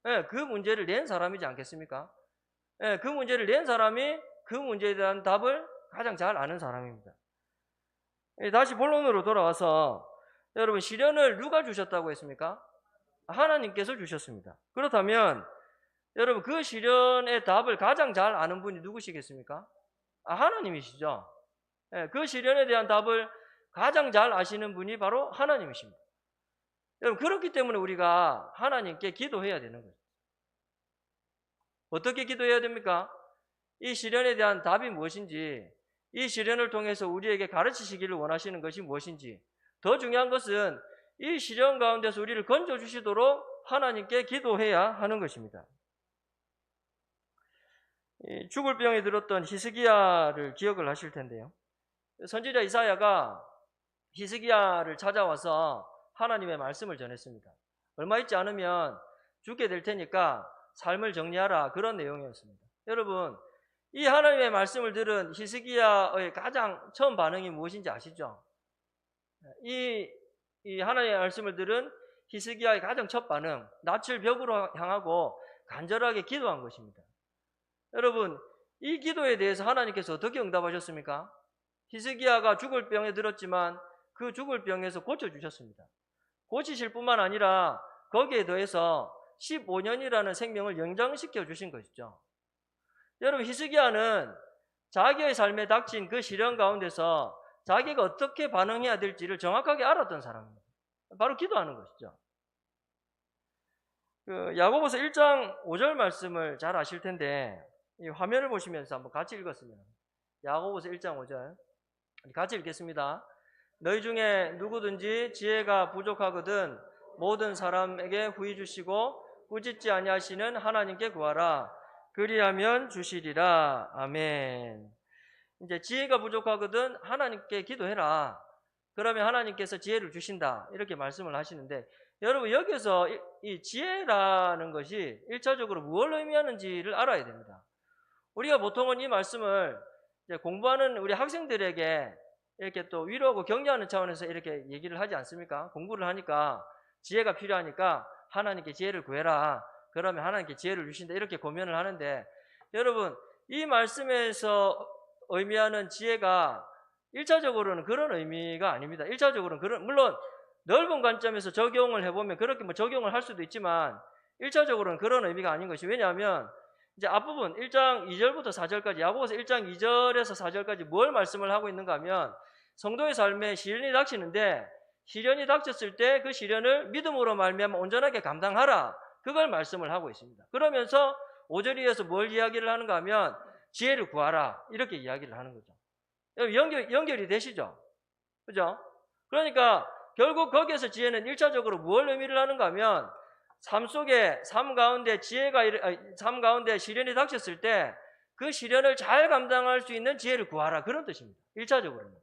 예, 그 문제를 낸 사람이지 않겠습니까? 예, 그 문제를 낸 사람이 그 문제에 대한 답을 가장 잘 아는 사람입니다. 다시 본론으로 돌아와서 여러분, 시련을 누가 주셨다고 했습니까? 하나님께서 주셨습니다. 그렇다면 여러분, 그 시련의 답을 가장 잘 아는 분이 누구시겠습니까? 하나님이시죠. 예, 그 시련에 대한 답을 가장 잘 아시는 분이 바로 하나님이십니다. 여러분, 그렇기 때문에 우리가 하나님께 기도해야 되는 거예요. 어떻게 기도해야 됩니까? 이 시련에 대한 답이 무엇인지, 이 시련을 통해서 우리에게 가르치시기를 원하시는 것이 무엇인지, 더 중요한 것은 이 시련 가운데서 우리를 건져주시도록 하나님께 기도해야 하는 것입니다. 죽을 병에 들었던 히스기야를 기억을 하실 텐데요. 선지자 이사야가 히스기야를 찾아와서 하나님의 말씀을 전했습니다. 얼마 있지 않으면 죽게 될 테니까 삶을 정리하라, 그런 내용이었습니다. 여러분, 이 하나님의 말씀을 들은 히스기야의 가장 처음 반응이 무엇인지 아시죠? 이 하나님의 말씀을 들은 히스기야의 가장 첫 반응, 낯을 벽으로 향하고 간절하게 기도한 것입니다. 여러분, 이 기도에 대해서 하나님께서 어떻게 응답하셨습니까? 히스기야가 죽을 병에 들었지만 그 죽을 병에서 고쳐주셨습니다. 고치실 뿐만 아니라 거기에 더해서 15년이라는 생명을 연장시켜 주신 것이죠. 여러분, 히스기야는 자기의 삶에 닥친 그 시련 가운데서 자기가 어떻게 반응해야 될지를 정확하게 알았던 사람입니다. 바로 기도하는 것이죠. 야고보서 1장 5절 말씀을 잘 아실 텐데 이 화면을 보시면서 한번 같이 읽었으면. 야고보서 1장 5절 같이 읽겠습니다. 너희 중에 누구든지 지혜가 부족하거든 모든 사람에게 후히 주시고 꾸짖지 아니하시는 하나님께 구하라. 그리하면 주시리라. 아멘. 이제 지혜가 부족하거든 하나님께 기도해라. 그러면 하나님께서 지혜를 주신다. 이렇게 말씀을 하시는데, 여러분 여기서 이 지혜라는 것이 1차적으로 무엇을 의미하는지를 알아야 됩니다. 우리가 보통은 이 말씀을 이제 공부하는 우리 학생들에게 이렇게 또 위로하고 격려하는 차원에서 이렇게 얘기를 하지 않습니까? 공부를 하니까 지혜가 필요하니까 하나님께 지혜를 구해라. 그러면 하나님께 지혜를 주신다. 이렇게 고면을 하는데, 여러분 이 말씀에서 의미하는 지혜가 1차적으로는 그런 의미가 아닙니다. 1차적으로는 물론 넓은 관점에서 적용을 해보면 그렇게 뭐 적용을 할 수도 있지만 1차적으로는 그런 의미가 아닌 것이, 왜냐하면 이제 앞부분 1장 2절부터 4절까지, 야고보서 1장 2절에서 4절까지 뭘 말씀을 하고 있는가 하면 성도의 삶에 시련이 닥치는데, 시련이 닥쳤을 때 그 시련을 믿음으로 말미암아 온전하게 감당하라. 그걸 말씀을 하고 있습니다. 그러면서 5절 이어서 뭘 이야기를 하는가 하면 지혜를 구하라. 이렇게 이야기를 하는 거죠. 연결이 되시죠? 그죠? 그러니까 결국 거기에서 지혜는 1차적으로 무엇을 의미를 하는가 하면 삶 가운데 삶 가운데 시련이 닥쳤을 때 그 시련을 잘 감당할 수 있는 지혜를 구하라. 그런 뜻입니다. 1차적으로는.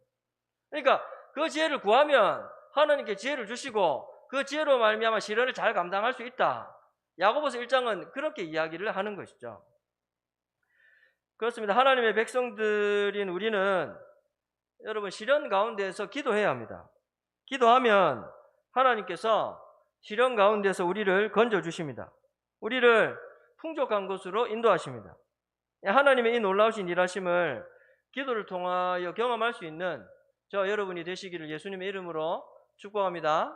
그러니까 그 지혜를 구하면 하나님께 지혜를 주시고 그 지혜로 말미암아 시련을 잘 감당할 수 있다. 야고보서 1장은 그렇게 이야기를 하는 것이죠. 그렇습니다. 하나님의 백성들인 우리는 여러분 시련 가운데에서 기도해야 합니다. 기도하면 하나님께서 시련 가운데서 우리를 건져주십니다. 우리를 풍족한 곳으로 인도하십니다. 하나님의 이 놀라우신 일하심을 기도를 통하여 경험할 수 있는 저 여러분이 되시기를 예수님의 이름으로 축복합니다.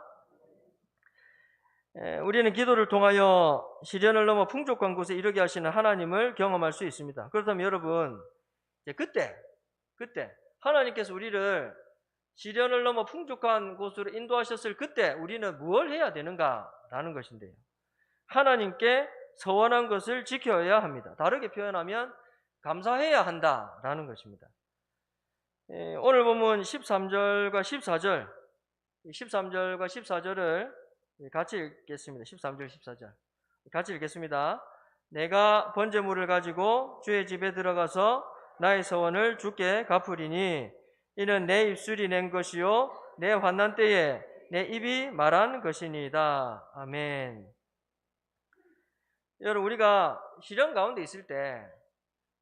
우리는 기도를 통하여 시련을 넘어 풍족한 곳에 이르게 하시는 하나님을 경험할 수 있습니다. 그렇다면 여러분, 그때 하나님께서 우리를 시련을 넘어 풍족한 곳으로 인도하셨을 그때 우리는 무엇을 해야 되는가라는 것인데요. 하나님께 서원한 것을 지켜야 합니다. 다르게 표현하면 감사해야 한다라는 것입니다. 오늘 본문 13절과 14절을 같이 읽겠습니다. 13절, 14절 같이 읽겠습니다. 내가 번제물을 가지고 주의 집에 들어가서 나의 서원을 주께 갚으리니 이는 내 입술이 낸 것이요 내 환난 때에 내 입이 말한 것이니이다. 아멘. 여러분, 우리가 시련 가운데 있을 때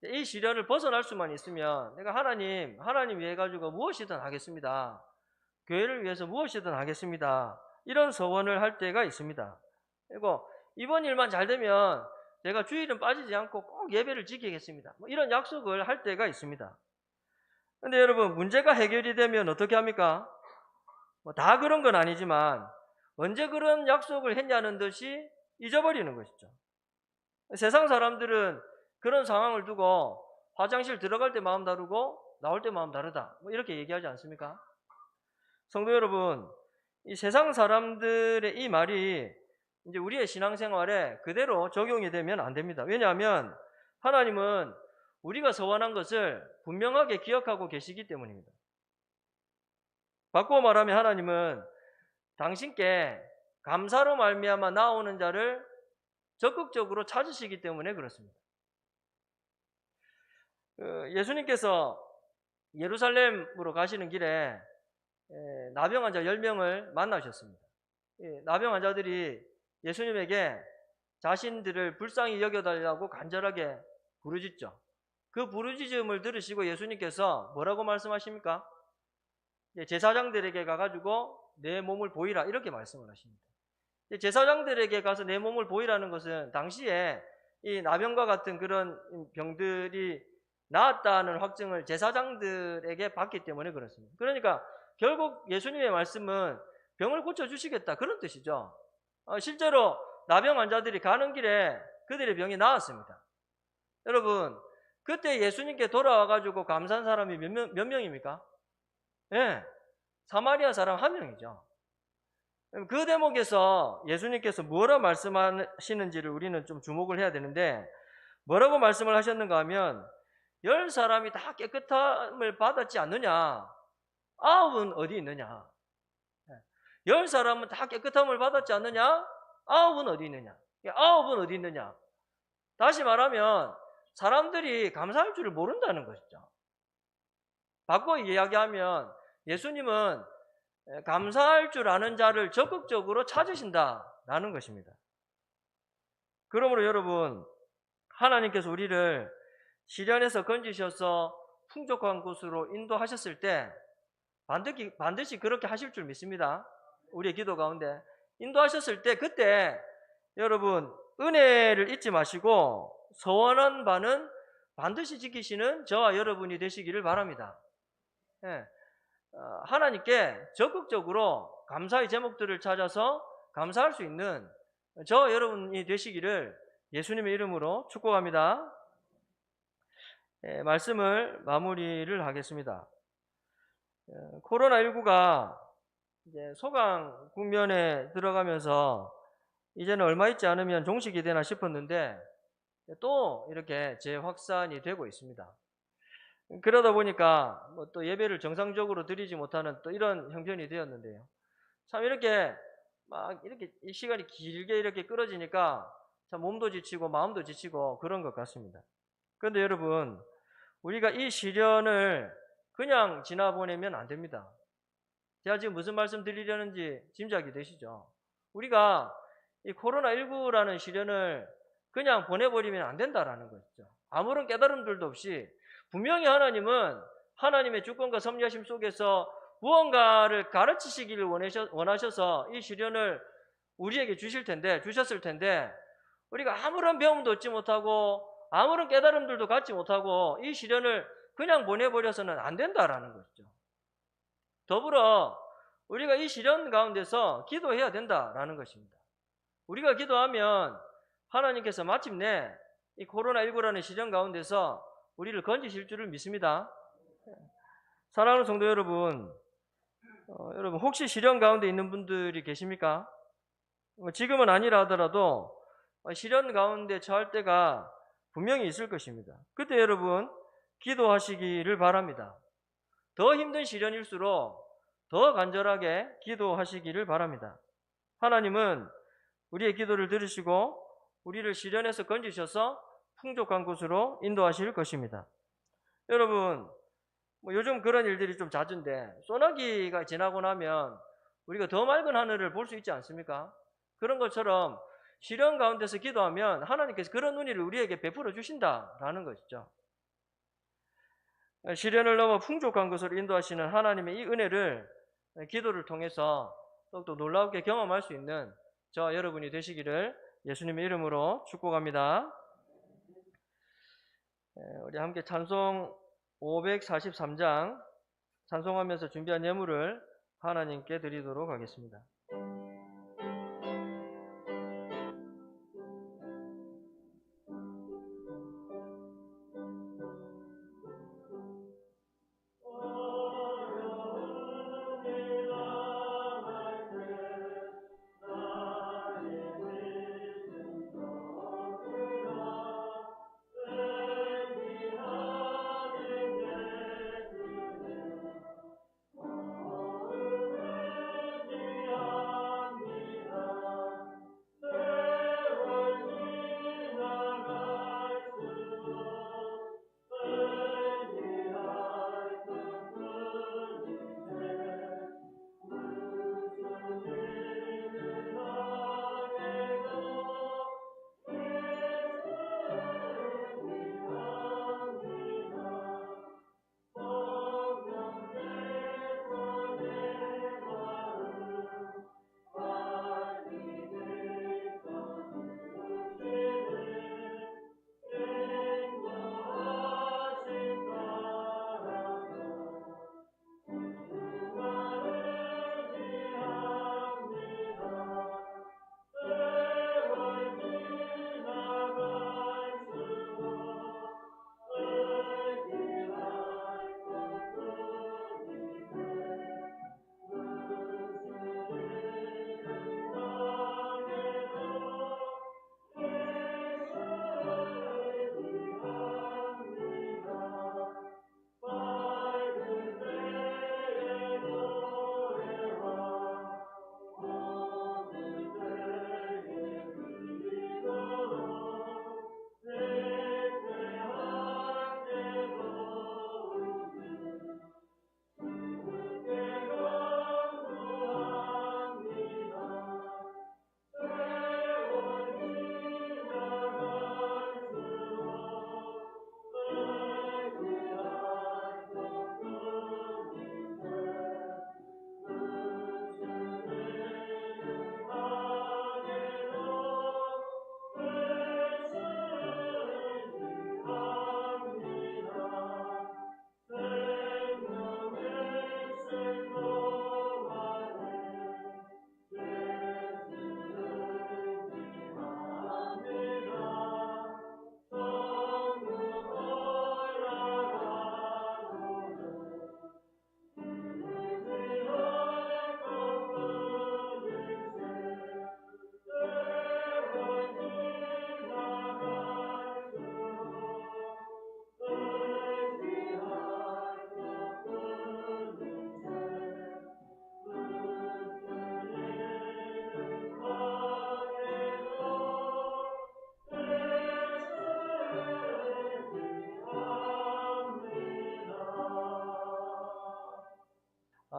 이 시련을 벗어날 수만 있으면 내가 하나님 위해 가지고 무엇이든 하겠습니다. 교회를 위해서 무엇이든 하겠습니다. 이런 서원을 할 때가 있습니다. 그리고 이번 일만 잘 되면 제가 주일은 빠지지 않고 꼭 예배를 지키겠습니다. 이런 약속을 할 때가 있습니다. 그런데 여러분, 문제가 해결이 되면 어떻게 합니까? 다 그런 건 아니지만 언제 그런 약속을 했냐는 듯이 잊어버리는 것이죠. 세상 사람들은 그런 상황을 두고 화장실 들어갈 때 마음 다르고 나올 때 마음 다르다, 이렇게 얘기하지 않습니까? 성도 여러분, 이 세상 사람들의 이 말이 이제 우리의 신앙생활에 그대로 적용이 되면 안 됩니다. 왜냐하면 하나님은 우리가 서원한 것을 분명하게 기억하고 계시기 때문입니다. 바꾸어 말하면 하나님은 당신께 감사로 말미암아 나오는 자를 적극적으로 찾으시기 때문에 그렇습니다. 예수님께서 예루살렘으로 가시는 길에 나병 환자 10명을 만나셨습니다. 나병 환자들이 예수님에게 자신들을 불쌍히 여겨달라고 간절하게 부르짖죠. 그 부르짖음을 들으시고 예수님께서 뭐라고 말씀하십니까? 제사장들에게 가가지고 내 몸을 보이라, 이렇게 말씀을 하십니다. 제사장들에게 가서 내 몸을 보이라는 것은 당시에 이 나병과 같은 그런 병들이 나았다는 확증을 제사장들에게 받기 때문에 그렇습니다. 그러니까 결국 예수님의 말씀은 병을 고쳐주시겠다, 그런 뜻이죠. 실제로 나병 환자들이 가는 길에 그들의 병이 나았습니다. 여러분, 그때 예수님께 돌아와가지고 감사한 사람이 몇 명입니까? 네, 사마리아 사람 1명이죠. 그 대목에서 예수님께서 뭐라 말씀하시는지를 우리는 좀 주목을 해야 되는데, 뭐라고 말씀을 하셨는가 하면 10사람이 다 깨끗함을 받았지 않느냐? 9은 어디 있느냐? 10사람은 다 깨끗함을 받았지 않느냐? 9은 어디 있느냐? 9은 어디 있느냐? 다시 말하면 사람들이 감사할 줄을 모른다는 것이죠. 바꿔 이야기하면 예수님은 감사할 줄 아는 자를 적극적으로 찾으신다라는 것입니다. 그러므로 여러분, 하나님께서 우리를 시련에서 건지셔서 풍족한 곳으로 인도하셨을 때 반드시 그렇게 하실 줄 믿습니다. 우리의 기도 가운데 인도하셨을 때 그때 여러분 은혜를 잊지 마시고 서원한 바는 반드시 지키시는 저와 여러분이 되시기를 바랍니다. 하나님께 적극적으로 감사의 제목들을 찾아서 감사할 수 있는 저와 여러분이 되시기를 예수님의 이름으로 축복합니다. 말씀을 마무리를 하겠습니다. 코로나19가 이제 소강 국면에 들어가면서 이제는 얼마 있지 않으면 종식이 되나 싶었는데 또 이렇게 재확산이 되고 있습니다. 그러다 보니까 또 예배를 정상적으로 드리지 못하는 또 이런 형편이 되었는데요. 참 이렇게 막 이렇게 이 시간이 길게 이렇게 끌어지니까 참 몸도 지치고 마음도 지치고 그런 것 같습니다. 그런데 여러분, 우리가 이 시련을 그냥 지나보내면 안 됩니다. 제가 지금 무슨 말씀 드리려는지 짐작이 되시죠? 우리가 이 코로나19라는 시련을 그냥 보내버리면 안 된다라는 것이죠. 아무런 깨달음들도 없이 분명히 하나님은 하나님의 주권과 섭리하심 속에서 무언가를 가르치시기를 원하셔서 이 시련을 우리에게 주셨을 텐데 우리가 아무런 배움도 얻지 못하고 아무런 깨달음들도 갖지 못하고 이 시련을 그냥 보내버려서는 안 된다라는 것이죠. 더불어 우리가 이 시련 가운데서 기도해야 된다라는 것입니다. 우리가 기도하면 하나님께서 마침내 이 코로나19라는 시련 가운데서 우리를 건지실 줄을 믿습니다. 사랑하는 성도 여러분, 여러분 혹시 시련 가운데 있는 분들이 계십니까? 지금은 아니라 하더라도 시련 가운데 처할 때가 분명히 있을 것입니다. 그때 여러분 기도하시기를 바랍니다. 더 힘든 시련일수록 더 간절하게 기도하시기를 바랍니다. 하나님은 우리의 기도를 들으시고 우리를 시련에서 건지셔서 풍족한 곳으로 인도하실 것입니다. 여러분, 요즘 그런 일들이 좀 잦은데 소나기가 지나고 나면 우리가 더 맑은 하늘을 볼 수 있지 않습니까? 그런 것처럼 시련 가운데서 기도하면 하나님께서 그런 은혜를 우리에게 베풀어 주신다라는 것이죠. 시련을 넘어 풍족한 것으로 인도하시는 하나님의 이 은혜를 기도를 통해서 더욱더 놀랍게 경험할 수 있는 저와 여러분이 되시기를 예수님의 이름으로 축복합니다. 우리 함께 찬송 543장 찬송하면서 준비한 예물을 하나님께 드리도록 하겠습니다.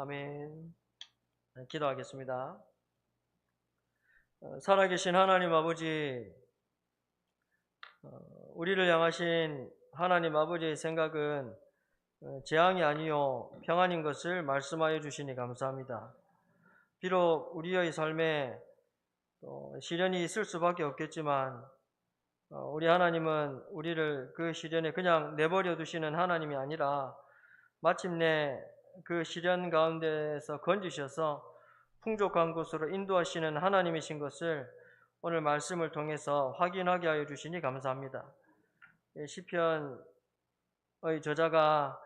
아멘. 기도하겠습니다. 살아계신 하나님 아버지, 우리를 향하신 하나님 아버지의 생각은 재앙이 아니요 평안인 것을 말씀하여 주시니 감사합니다. 비록 우리의 삶에 시련이 있을 수밖에 없겠지만 우리 하나님은 우리를 그 시련에 그냥 내버려 두시는 하나님이 아니라 마침내 그 시련 가운데에서 건지셔서 풍족한 곳으로 인도하시는 하나님이신 것을 오늘 말씀을 통해서 확인하게 하여 주시니 감사합니다. 시편의 저자가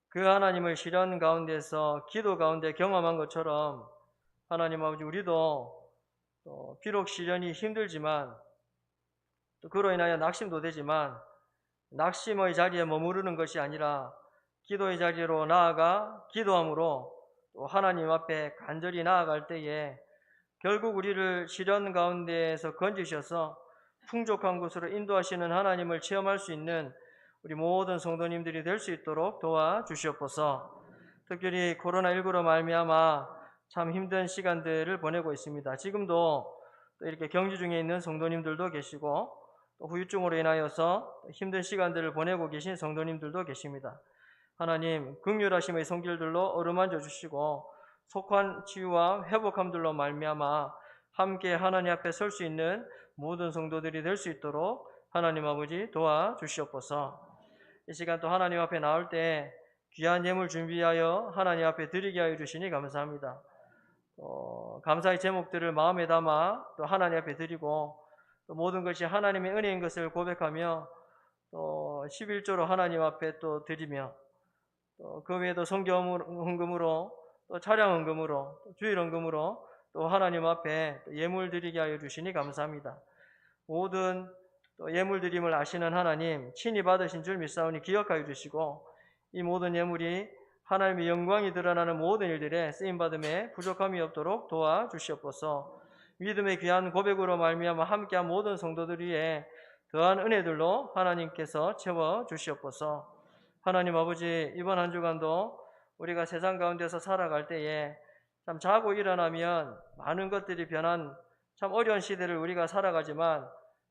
그 하나님을 시련 가운데서 기도 가운데 경험한 것처럼 하나님 아버지, 우리도 비록 시련이 힘들지만 또 그로 인하여 낙심도 되지만 낙심의 자리에 머무르는 것이 아니라 기도의 자리로 나아가 기도함으로 또 하나님 앞에 간절히 나아갈 때에 결국 우리를 시련 가운데에서 건지셔서 풍족한 곳으로 인도하시는 하나님을 체험할 수 있는 우리 모든 성도님들이 될 수 있도록 도와주시옵소서. 특별히 코로나19로 말미암아 참 힘든 시간들을 보내고 있습니다. 지금도 또 이렇게 격리 중에 있는 성도님들도 계시고 또 후유증으로 인하여서 힘든 시간들을 보내고 계신 성도님들도 계십니다. 하나님, 긍휼하심의 손길들로 어루만져 주시고 속한 치유와 회복함들로 말미암아 함께 하나님 앞에 설 수 있는 모든 성도들이 될 수 있도록 하나님 아버지 도와주시옵소서. 이 시간 또 하나님 앞에 나올 때 귀한 예물 준비하여 하나님 앞에 드리게 하여 주시니 감사합니다. 감사의 제목들을 마음에 담아 또 하나님 앞에 드리고 또 모든 것이 하나님의 은혜인 것을 고백하며 또 11조로 하나님 앞에 또 드리며 또 그 외에도 성경 헌금으로 또 차량 헌금으로 또 주일 헌금으로 또 하나님 앞에 또 예물 드리게 하여 주시니 감사합니다. 모든 또 예물 드림을 아시는 하나님, 친히 받으신 줄 믿사오니 기억하여 주시고 이 모든 예물이 하나님의 영광이 드러나는 모든 일들에 쓰임받음에 부족함이 없도록 도와주시옵소서. 믿음의 귀한 고백으로 말미암아 함께한 모든 성도들 위에 더한 은혜들로 하나님께서 채워주시옵소서. 하나님 아버지, 이번 한 주간도 우리가 세상 가운데서 살아갈 때에 참 자고 일어나면 많은 것들이 변한 참 어려운 시대를 우리가 살아가지만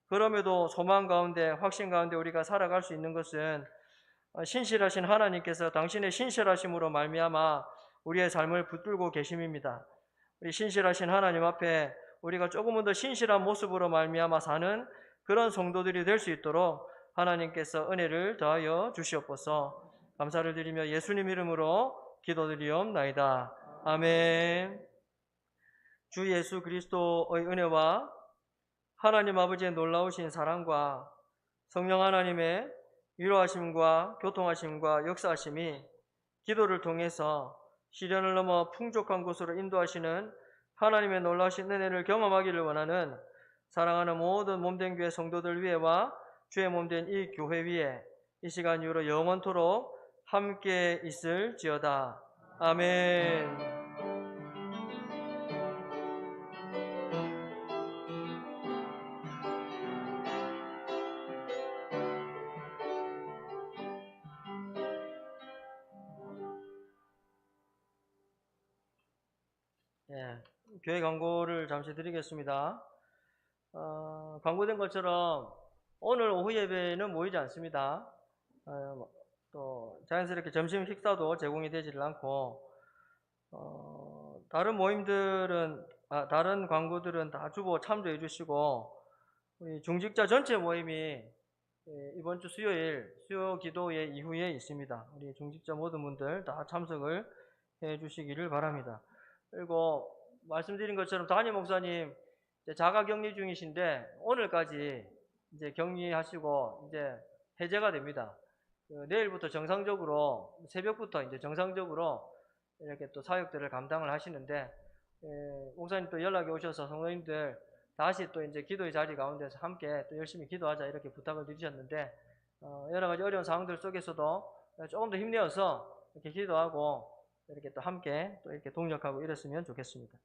그럼에도 소망 가운데 확신 가운데 우리가 살아갈 수 있는 것은 신실하신 하나님께서 당신의 신실하심으로 말미암아 우리의 삶을 붙들고 계심입니다. 우리 신실하신 하나님 앞에 우리가 조금은 더 신실한 모습으로 말미암아 사는 그런 성도들이 될 수 있도록 하나님께서 은혜를 더하여 주시옵소서. 감사를 드리며 예수님 이름으로 기도드리옵나이다. 아멘. 주 예수 그리스도의 은혜와 하나님 아버지의 놀라우신 사랑과 성령 하나님의 위로하심과 교통하심과 역사하심이 기도를 통해서 시련을 넘어 풍족한 곳으로 인도하시는 하나님의 놀라우신 은혜를 경험하기를 원하는 사랑하는 모든 몸된 교회 성도들 위에와 주의 몸된 이 교회 위에 이 시간 이후로 영원토록 함께 있을지어다. 아멘. 교회 광고를 잠시 드리겠습니다. 광고된 것처럼 오늘 오후 예배는 모이지 않습니다. 또 자연스럽게 점심 식사도 제공이 되지를 않고 다른 모임들은 다른 광고들은 다 주보 참조해 주시고 우리 중직자 전체 모임이 이번 주 수요일 수요 기도회 이후에 있습니다. 우리 중직자 모든 분들 다 참석을 해 주시기를 바랍니다. 그리고 말씀드린 것처럼 담임 목사님 자가 격리 중이신데 오늘까지 이제 격리하시고 이제 해제가 됩니다. 내일부터 정상적으로 새벽부터 이제 정상적으로 이렇게 또 사역들을 감당을 하시는데 목사님 또 연락이 오셔서 성도님들 다시 또 이제 기도의 자리 가운데서 함께 또 열심히 기도하자 이렇게 부탁을 드리셨는데 여러 가지 어려운 상황들 속에서도 조금 더 힘내어서 이렇게 기도하고 이렇게 또 함께 또 이렇게 동력하고 이랬으면 좋겠습니다.